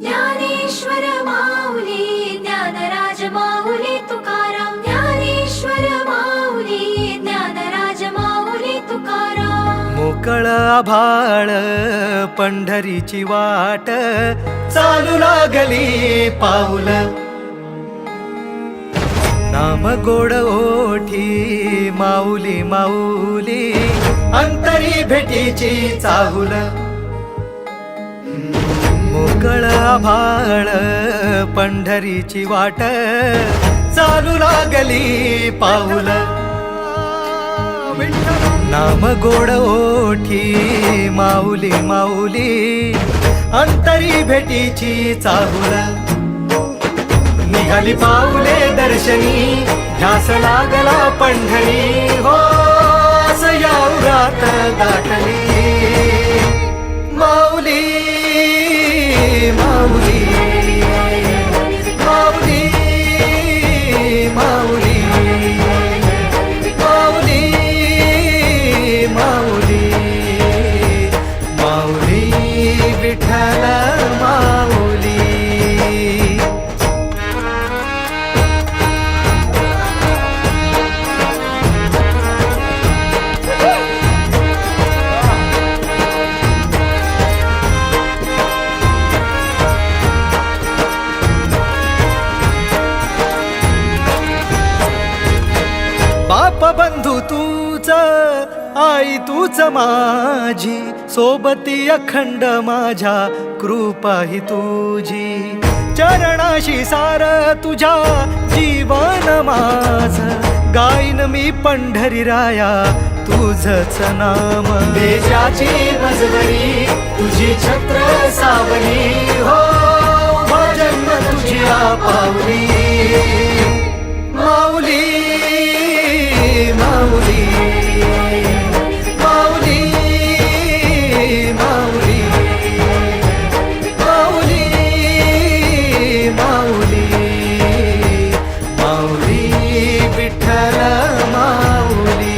ज्ञानेश्वर माऊली ज्ञानराज माऊली तुकाराम ज्ञानेश्वर माऊली ज्ञानराज माऊली तुकाराम मोकळ आभाळ पंढरीची वाट चालू लागली पाऊल नाम गोड ओठी माऊली माऊली अंतरी भेटीची चाहुल मोकळ आभाळ पंढरीची वाट चालू लागली पाऊल नाम गोड ओठी माऊली माऊली अंतरी भेटीची चाहुल निघाली पाऊले दर्शनी ध्यास लागला पंढरी हो असं या उरात दाटली माऊली माऊली माऊली माऊली माऊली माऊली माऊली विठ्ठल माऊली बाप बंधू तूच आई तूच माझी सोबती अखंड माझ्या कृपा ही तुझी चरणाशी सार तुझ्या जीवन माझ गाईन मी पंढरी राया तुझच नाम देशाची मजबरी तुझी छत्र सावली हो जन्म तुझी पावली माऊली माऊली माऊली माऊली माऊली माऊली माऊली विठ्ठल माऊली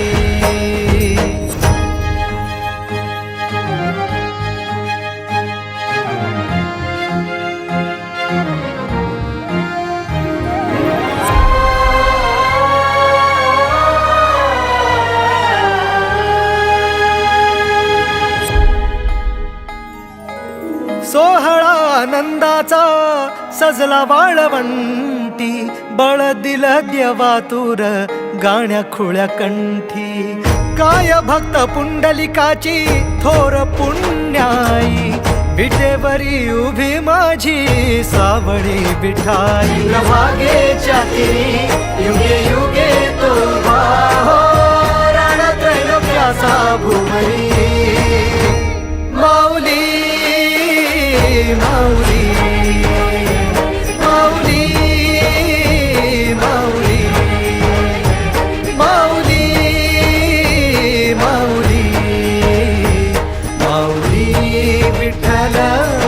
सोहळा आनंदाचा सजला वाळवंटी बळ दिल देवातूर गाण्या खुळ्या कंठी काय भक्त पुंडलिकाची थोर पुण्याई विटेवरी उभी माझी सावळी विठाई प्रभागेच्या तिरी युगे युगे तो उभा हो रणत्रैलोक्याचा भुवरी माऊली माऊली माऊली माऊली माऊली माऊली माऊली विठ्ठल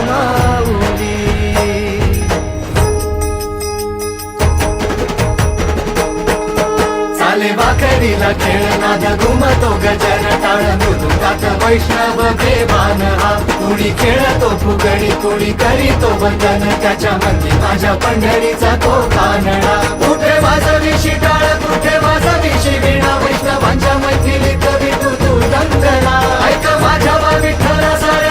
माऊली चाले वाकडीला खेळ नाद घुमतो गजर टाळ मृदुंगात वैष्णव देवान हा कुणी खेळतो फुगडी कुणी करीतो वंदन त्याच्या मंदी माझ्या पंढरीचा तो कानडा कुठे वाजवी शिटाळ कुठे वाजवी शिवीणा वैष्णवांच्या मैथिलीत विठू तू दंगला ऐक माझ्या विठ्ठला सारे